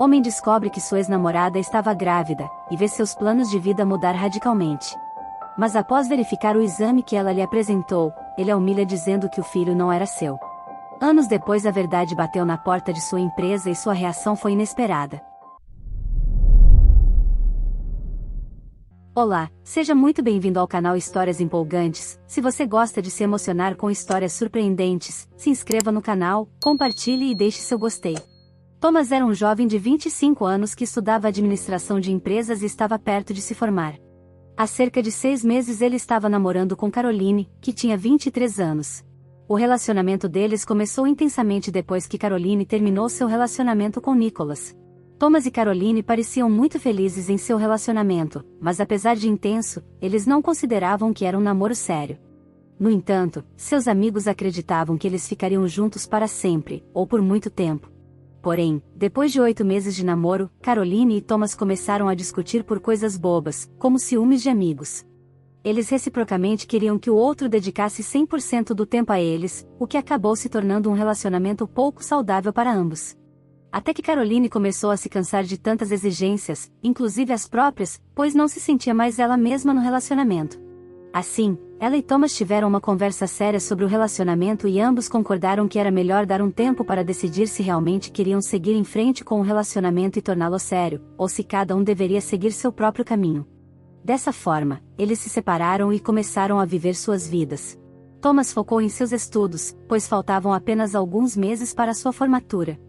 Homem descobre que sua ex-namorada estava grávida, e vê seus planos de vida mudar radicalmente. Mas após verificar o exame que ela lhe apresentou, ele a humilha dizendo que o filho não era seu. Anos depois a verdade bateu na porta de sua empresa e sua reação foi inesperada. Olá, seja muito bem-vindo ao canal Histórias Empolgantes. Se você gosta de se emocionar com histórias surpreendentes, se inscreva no canal, compartilhe e deixe seu gostei. Thomas era um jovem de 25 anos que estudava administração de empresas e estava perto de se formar. Há cerca de 6 meses ele estava namorando com Caroline, que tinha 23 anos. O relacionamento deles começou intensamente depois que Caroline terminou seu relacionamento com Nicholas. Thomas e Caroline pareciam muito felizes em seu relacionamento, mas apesar de intenso, eles não consideravam que era um namoro sério. No entanto, seus amigos acreditavam que eles ficariam juntos para sempre, ou por muito tempo. Porém, depois de 8 meses de namoro, Caroline e Thomas começaram a discutir por coisas bobas, como ciúmes de amigos. Eles reciprocamente queriam que o outro dedicasse 100% do tempo a eles, o que acabou se tornando um relacionamento pouco saudável para ambos. Até que Caroline começou a se cansar de tantas exigências, inclusive as próprias, pois não se sentia mais ela mesma no relacionamento. Assim, ela e Thomas tiveram uma conversa séria sobre o relacionamento e ambos concordaram que era melhor dar um tempo para decidir se realmente queriam seguir em frente com o relacionamento e torná-lo sério, ou se cada um deveria seguir seu próprio caminho. Dessa forma, eles se separaram e começaram a viver suas vidas. Thomas focou em seus estudos, pois faltavam apenas alguns meses para sua formatura.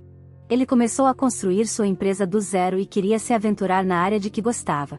Ele começou a construir sua empresa do zero e queria se aventurar na área de que gostava.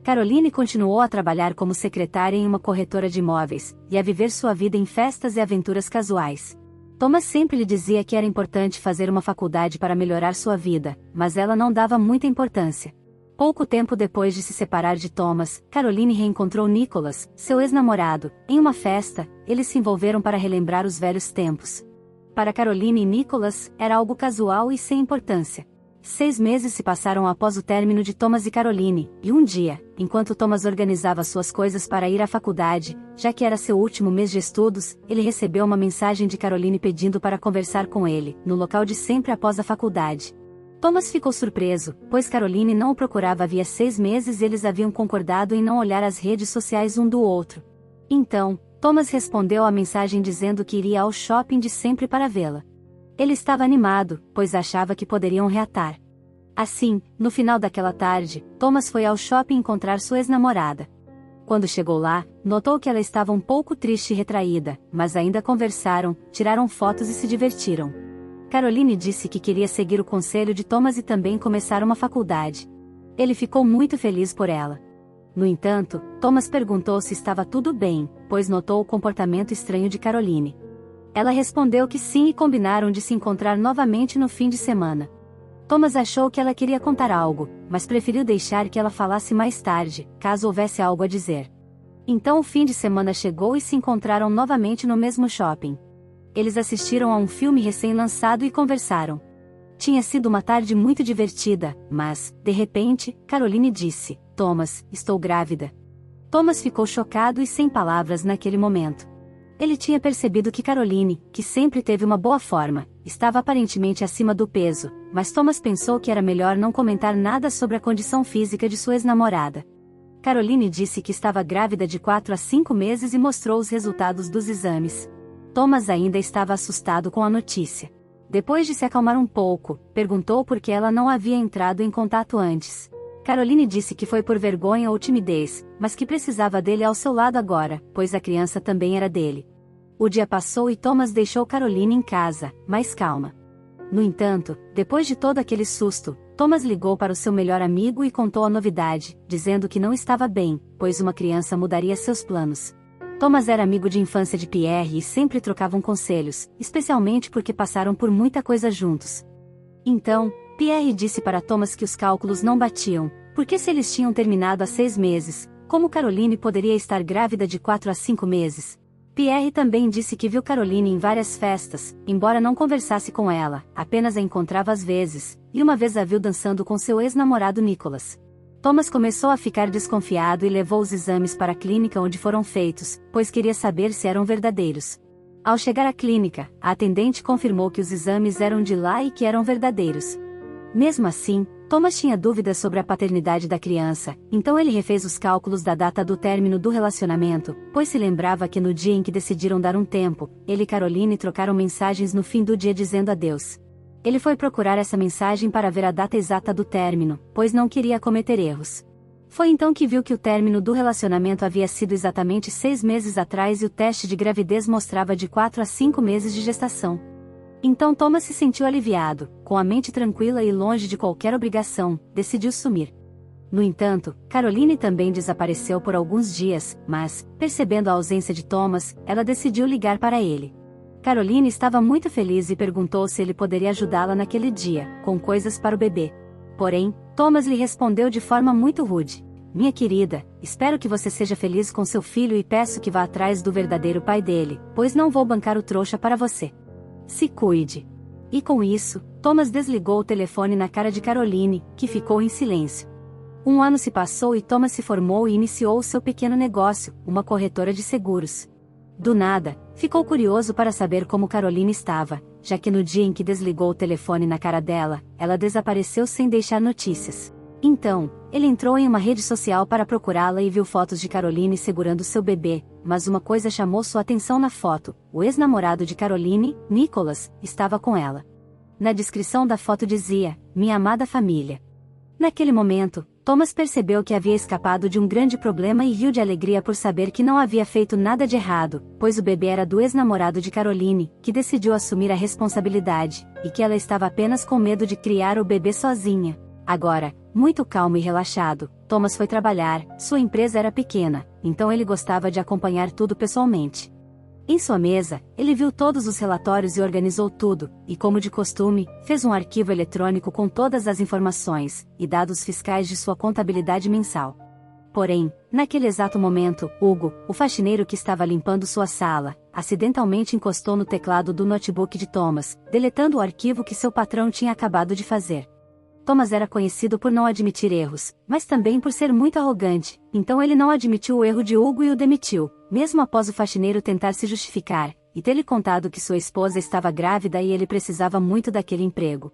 Caroline continuou a trabalhar como secretária em uma corretora de imóveis, e a viver sua vida em festas e aventuras casuais. Thomas sempre lhe dizia que era importante fazer uma faculdade para melhorar sua vida, mas ela não dava muita importância. Pouco tempo depois de se separar de Thomas, Caroline reencontrou Nicholas, seu ex-namorado, em uma festa. Eles se envolveram para relembrar os velhos tempos. Para Caroline e Nicholas, era algo casual e sem importância. 6 meses se passaram após o término de Thomas e Caroline, e um dia, enquanto Thomas organizava suas coisas para ir à faculdade, já que era seu último mês de estudos, ele recebeu uma mensagem de Caroline pedindo para conversar com ele, no local de sempre após a faculdade. Thomas ficou surpreso, pois Caroline não o procurava havia 6 meses e eles haviam concordado em não olhar as redes sociais um do outro. Então, Thomas respondeu à mensagem dizendo que iria ao shopping de sempre para vê-la. Ele estava animado, pois achava que poderiam reatar. Assim, no final daquela tarde, Thomas foi ao shopping encontrar sua ex-namorada. Quando chegou lá, notou que ela estava um pouco triste e retraída, mas ainda conversaram, tiraram fotos e se divertiram. Caroline disse que queria seguir o conselho de Thomas e também começar uma faculdade. Ele ficou muito feliz por ela. No entanto, Thomas perguntou se estava tudo bem, pois notou o comportamento estranho de Caroline. Ela respondeu que sim e combinaram de se encontrar novamente no fim de semana. Thomas achou que ela queria contar algo, mas preferiu deixar que ela falasse mais tarde, caso houvesse algo a dizer. Então o fim de semana chegou e se encontraram novamente no mesmo shopping. Eles assistiram a um filme recém-lançado e conversaram. Tinha sido uma tarde muito divertida, mas, de repente, Caroline disse: "Thomas, estou grávida." Thomas ficou chocado e sem palavras naquele momento. Ele tinha percebido que Caroline, que sempre teve uma boa forma, estava aparentemente acima do peso, mas Thomas pensou que era melhor não comentar nada sobre a condição física de sua ex-namorada. Caroline disse que estava grávida de 4 a 5 meses e mostrou os resultados dos exames. Thomas ainda estava assustado com a notícia. Depois de se acalmar um pouco, perguntou por que ela não havia entrado em contato antes. Caroline disse que foi por vergonha ou timidez, mas que precisava dele ao seu lado agora, pois a criança também era dele. O dia passou e Thomas deixou Caroline em casa, mais calma. No entanto, depois de todo aquele susto, Thomas ligou para o seu melhor amigo e contou a novidade, dizendo que não estava bem, pois uma criança mudaria seus planos. Thomas era amigo de infância de Pierre e sempre trocavam conselhos, especialmente porque passaram por muita coisa juntos. Então, Pierre disse para Thomas que os cálculos não batiam, porque se eles tinham terminado há 6 meses, como Caroline poderia estar grávida de 4 a 5 meses? Pierre também disse que viu Caroline em várias festas, embora não conversasse com ela, apenas a encontrava às vezes, e uma vez a viu dançando com seu ex-namorado Nicholas. Thomas começou a ficar desconfiado e levou os exames para a clínica onde foram feitos, pois queria saber se eram verdadeiros. Ao chegar à clínica, a atendente confirmou que os exames eram de lá e que eram verdadeiros. Mesmo assim, Thomas tinha dúvidas sobre a paternidade da criança, então ele refez os cálculos da data do término do relacionamento, pois se lembrava que no dia em que decidiram dar um tempo, ele e Caroline trocaram mensagens no fim do dia dizendo adeus. Ele foi procurar essa mensagem para ver a data exata do término, pois não queria cometer erros. Foi então que viu que o término do relacionamento havia sido exatamente 6 meses atrás e o teste de gravidez mostrava de 4 a 5 meses de gestação. Então Thomas se sentiu aliviado, com a mente tranquila e longe de qualquer obrigação, decidiu sumir. No entanto, Caroline também desapareceu por alguns dias, mas, percebendo a ausência de Thomas, ela decidiu ligar para ele. Caroline estava muito feliz e perguntou se ele poderia ajudá-la naquele dia, com coisas para o bebê. Porém, Thomas lhe respondeu de forma muito rude: "Minha querida, espero que você seja feliz com seu filho e peço que vá atrás do verdadeiro pai dele, pois não vou bancar o trouxa para você. Se cuide." E com isso, Thomas desligou o telefone na cara de Caroline, que ficou em silêncio. Um ano se passou e Thomas se formou e iniciou o seu pequeno negócio, uma corretora de seguros. Do nada, ficou curioso para saber como Caroline estava, já que no dia em que desligou o telefone na cara dela, ela desapareceu sem deixar notícias. Então, ele entrou em uma rede social para procurá-la e viu fotos de Caroline segurando seu bebê, mas uma coisa chamou sua atenção na foto: o ex-namorado de Caroline, Nicholas, estava com ela. Na descrição da foto dizia: "Minha amada família." Naquele momento, Thomas percebeu que havia escapado de um grande problema e riu de alegria por saber que não havia feito nada de errado, pois o bebê era do ex-namorado de Caroline, que decidiu assumir a responsabilidade, e que ela estava apenas com medo de criar o bebê sozinha. Agora, muito calmo e relaxado, Thomas foi trabalhar. Sua empresa era pequena, então ele gostava de acompanhar tudo pessoalmente. Em sua mesa, ele viu todos os relatórios e organizou tudo, e como de costume, fez um arquivo eletrônico com todas as informações e dados fiscais de sua contabilidade mensal. Porém, naquele exato momento, Hugo, o faxineiro que estava limpando sua sala, acidentalmente encostou no teclado do notebook de Thomas, deletando o arquivo que seu patrão tinha acabado de fazer. Thomas era conhecido por não admitir erros, mas também por ser muito arrogante, então ele não admitiu o erro de Hugo e o demitiu, mesmo após o faxineiro tentar se justificar, e ter-lhe contado que sua esposa estava grávida e ele precisava muito daquele emprego.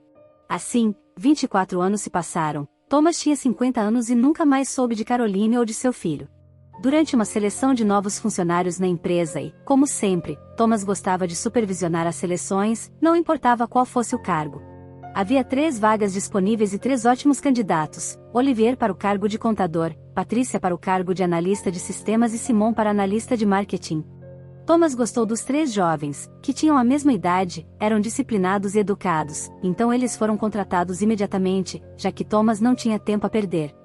Assim, 24 anos se passaram, Thomas tinha 50 anos e nunca mais soube de Caroline ou de seu filho. Durante uma seleção de novos funcionários na empresa e, como sempre, Thomas gostava de supervisionar as seleções, não importava qual fosse o cargo. Havia 3 vagas disponíveis e 3 ótimos candidatos: Olivier para o cargo de contador, Patrícia para o cargo de analista de sistemas e Simon para analista de marketing. Thomas gostou dos 3 jovens, que tinham a mesma idade, eram disciplinados e educados, então eles foram contratados imediatamente, já que Thomas não tinha tempo a perder.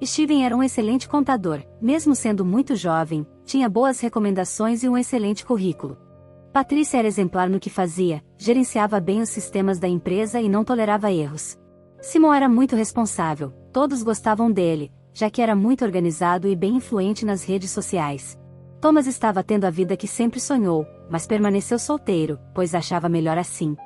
Steven era um excelente contador, mesmo sendo muito jovem, tinha boas recomendações e um excelente currículo. Patrícia era exemplar no que fazia, gerenciava bem os sistemas da empresa e não tolerava erros. Simon era muito responsável, todos gostavam dele, já que era muito organizado e bem influente nas redes sociais. Thomas estava tendo a vida que sempre sonhou, mas permaneceu solteiro, pois achava melhor assim.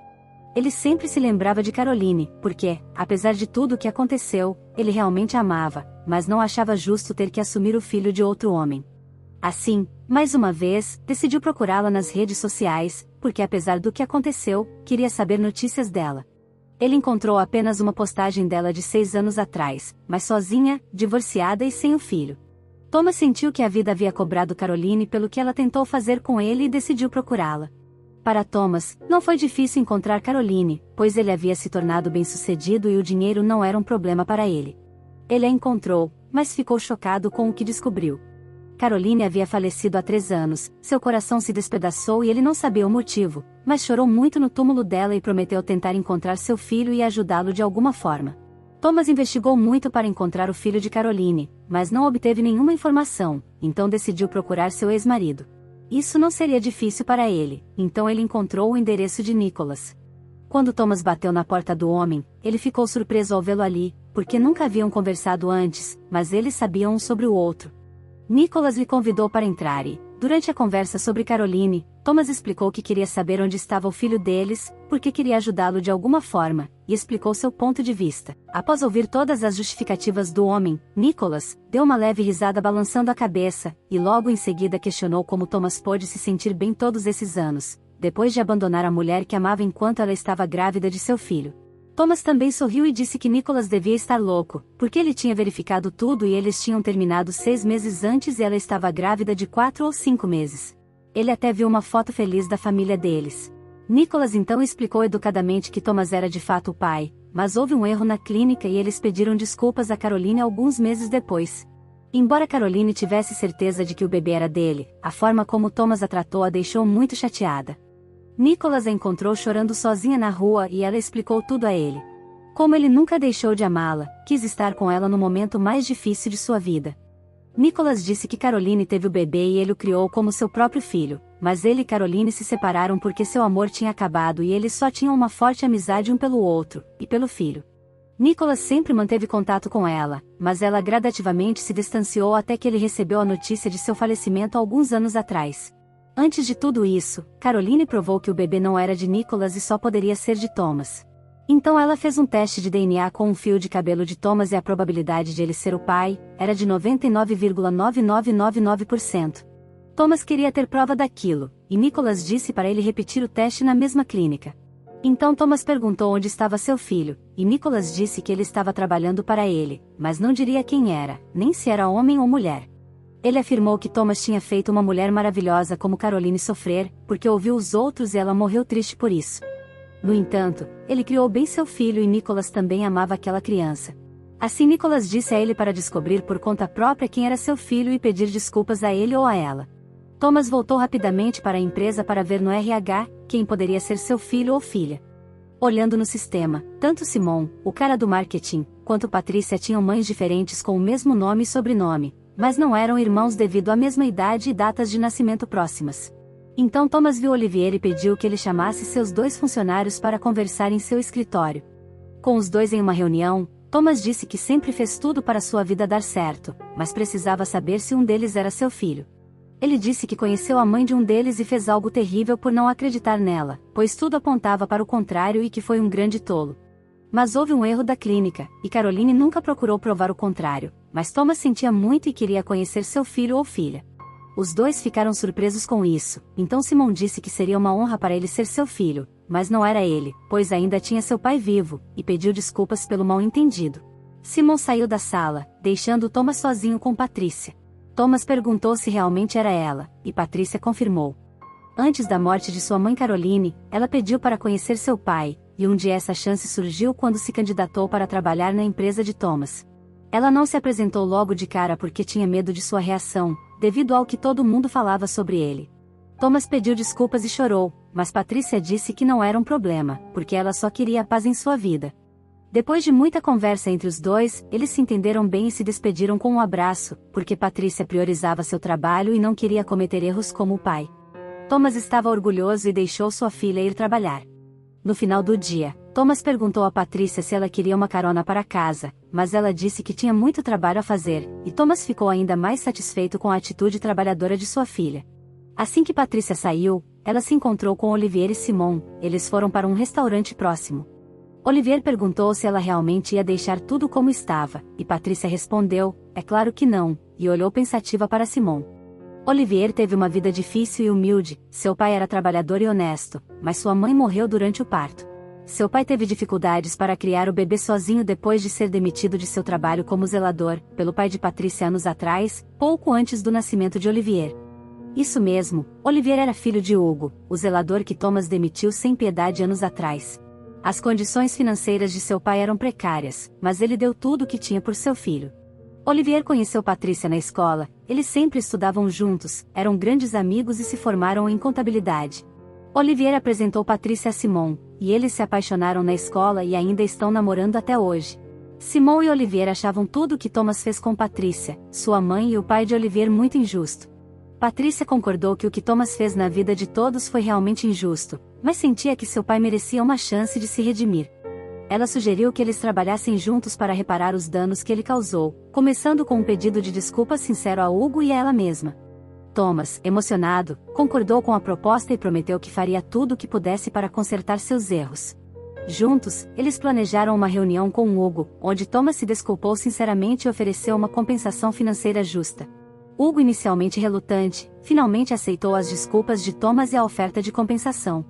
Ele sempre se lembrava de Caroline, porque, apesar de tudo o que aconteceu, ele realmente a amava, mas não achava justo ter que assumir o filho de outro homem. Assim, mais uma vez, decidiu procurá-la nas redes sociais, porque apesar do que aconteceu, queria saber notícias dela. Ele encontrou apenas uma postagem dela de 6 anos atrás, mas sozinha, divorciada e sem o filho. Thomas sentiu que a vida havia cobrado Caroline pelo que ela tentou fazer com ele e decidiu procurá-la. Para Thomas, não foi difícil encontrar Caroline, pois ele havia se tornado bem-sucedido e o dinheiro não era um problema para ele. Ele a encontrou, mas ficou chocado com o que descobriu. Caroline havia falecido há 3 anos, seu coração se despedaçou e ele não sabia o motivo, mas chorou muito no túmulo dela e prometeu tentar encontrar seu filho e ajudá-lo de alguma forma. Thomas investigou muito para encontrar o filho de Caroline, mas não obteve nenhuma informação, então decidiu procurar seu ex-marido. Isso não seria difícil para ele, então ele encontrou o endereço de Nicholas. Quando Thomas bateu na porta do homem, ele ficou surpreso ao vê-lo ali, porque nunca haviam conversado antes, mas eles sabiam um sobre o outro. Nicholas lhe convidou para entrar e, durante a conversa sobre Caroline, Thomas explicou que queria saber onde estava o filho deles, porque queria ajudá-lo de alguma forma, e explicou seu ponto de vista. Após ouvir todas as justificativas do homem, Nicholas deu uma leve risada balançando a cabeça, e logo em seguida questionou como Thomas pôde se sentir bem todos esses anos, depois de abandonar a mulher que amava enquanto ela estava grávida de seu filho. Thomas também sorriu e disse que Nicholas devia estar louco, porque ele tinha verificado tudo e eles tinham terminado 6 meses antes e ela estava grávida de 4 ou 5 meses. Ele até viu uma foto feliz da família deles. Nicholas então explicou educadamente que Thomas era de fato o pai, mas houve um erro na clínica e eles pediram desculpas a Caroline alguns meses depois. Embora Caroline tivesse certeza de que o bebê era dele, a forma como Thomas a tratou a deixou muito chateada. Nicholas a encontrou chorando sozinha na rua e ela explicou tudo a ele. Como ele nunca deixou de amá-la, quis estar com ela no momento mais difícil de sua vida. Nicholas disse que Caroline teve o bebê e ele o criou como seu próprio filho, mas ele e Caroline se separaram porque seu amor tinha acabado e eles só tinham uma forte amizade um pelo outro, e pelo filho. Nicholas sempre manteve contato com ela, mas ela gradativamente se distanciou até que ele recebeu a notícia de seu falecimento alguns anos atrás. Antes de tudo isso, Caroline provou que o bebê não era de Nicholas e só poderia ser de Thomas. Então ela fez um teste de DNA com um fio de cabelo de Thomas e a probabilidade de ele ser o pai era de 99,9999%. Thomas queria ter prova daquilo, e Nicholas disse para ele repetir o teste na mesma clínica. Então Thomas perguntou onde estava seu filho, e Nicholas disse que ele estava trabalhando para ele, mas não diria quem era, nem se era homem ou mulher. Ele afirmou que Thomas tinha feito uma mulher maravilhosa como Caroline sofrer, porque ouviu os outros e ela morreu triste por isso. No entanto, ele criou bem seu filho e Nicholas também amava aquela criança. Assim Nicholas disse a ele para descobrir por conta própria quem era seu filho e pedir desculpas a ele ou a ela. Thomas voltou rapidamente para a empresa para ver no RH quem poderia ser seu filho ou filha. Olhando no sistema, tanto Simon, o cara do marketing, quanto Patrícia tinham mães diferentes com o mesmo nome e sobrenome, mas não eram irmãos devido à mesma idade e datas de nascimento próximas. Então Thomas viu Olivier e pediu que ele chamasse seus 2 funcionários para conversar em seu escritório. Com os 2 em uma reunião, Thomas disse que sempre fez tudo para sua vida dar certo, mas precisava saber se um deles era seu filho. Ele disse que conheceu a mãe de um deles e fez algo terrível por não acreditar nela, pois tudo apontava para o contrário e que foi um grande tolo. Mas houve um erro da clínica, e Caroline nunca procurou provar o contrário, mas Thomas sentia muito e queria conhecer seu filho ou filha. Os 2 ficaram surpresos com isso, então Simon disse que seria uma honra para ele ser seu filho, mas não era ele, pois ainda tinha seu pai vivo, e pediu desculpas pelo mal-entendido. Simon saiu da sala, deixando Thomas sozinho com Patrícia. Thomas perguntou se realmente era ela, e Patrícia confirmou. Antes da morte de sua mãe Caroline, ela pediu para conhecer seu pai, e um dia essa chance surgiu quando se candidatou para trabalhar na empresa de Thomas. Ela não se apresentou logo de cara porque tinha medo de sua reação, devido ao que todo mundo falava sobre ele. Thomas pediu desculpas e chorou, mas Patrícia disse que não era um problema, porque ela só queria paz em sua vida. Depois de muita conversa entre os 2, eles se entenderam bem e se despediram com um abraço, porque Patrícia priorizava seu trabalho e não queria cometer erros como o pai. Thomas estava orgulhoso e deixou sua filha ir trabalhar. No final do dia, Thomas perguntou a Patrícia se ela queria uma carona para casa, mas ela disse que tinha muito trabalho a fazer, e Thomas ficou ainda mais satisfeito com a atitude trabalhadora de sua filha. Assim que Patrícia saiu, ela se encontrou com Olivier e Simon, eles foram para um restaurante próximo. Olivier perguntou se ela realmente ia deixar tudo como estava, e Patrícia respondeu, é claro que não, e olhou pensativa para Simon. Olivier teve uma vida difícil e humilde, seu pai era trabalhador e honesto, mas sua mãe morreu durante o parto. Seu pai teve dificuldades para criar o bebê sozinho depois de ser demitido de seu trabalho como zelador, pelo pai de Patrícia anos atrás, pouco antes do nascimento de Olivier. Isso mesmo, Olivier era filho de Hugo, o zelador que Thomas demitiu sem piedade anos atrás. As condições financeiras de seu pai eram precárias, mas ele deu tudo o que tinha por seu filho. Olivier conheceu Patrícia na escola, eles sempre estudavam juntos, eram grandes amigos e se formaram em contabilidade. Olivier apresentou Patrícia a Simon, e eles se apaixonaram na escola e ainda estão namorando até hoje. Simon e Olivier achavam tudo o que Thomas fez com Patrícia, sua mãe e o pai de Olivier muito injusto. Patrícia concordou que o que Thomas fez na vida de todos foi realmente injusto, mas sentia que seu pai merecia uma chance de se redimir. Ela sugeriu que eles trabalhassem juntos para reparar os danos que ele causou, começando com um pedido de desculpas sincero a Hugo e a ela mesma. Thomas, emocionado, concordou com a proposta e prometeu que faria tudo o que pudesse para consertar seus erros. Juntos, eles planejaram uma reunião com Hugo, onde Thomas se desculpou sinceramente e ofereceu uma compensação financeira justa. Hugo, inicialmente relutante, finalmente aceitou as desculpas de Thomas e a oferta de compensação.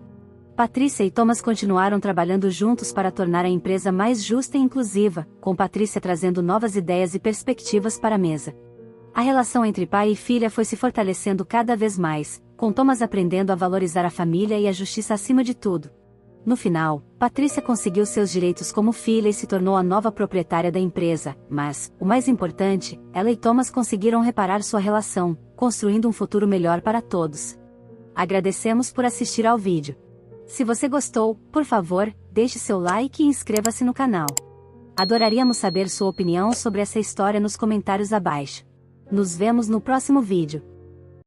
Patrícia e Thomas continuaram trabalhando juntos para tornar a empresa mais justa e inclusiva, com Patrícia trazendo novas ideias e perspectivas para a mesa. A relação entre pai e filha foi se fortalecendo cada vez mais, com Thomas aprendendo a valorizar a família e a justiça acima de tudo. No final, Patrícia conseguiu seus direitos como filha e se tornou a nova proprietária da empresa, mas, o mais importante, ela e Thomas conseguiram reparar sua relação, construindo um futuro melhor para todos. Agradecemos por assistir ao vídeo. Se você gostou, por favor, deixe seu like e inscreva-se no canal. Adoraríamos saber sua opinião sobre essa história nos comentários abaixo. Nos vemos no próximo vídeo.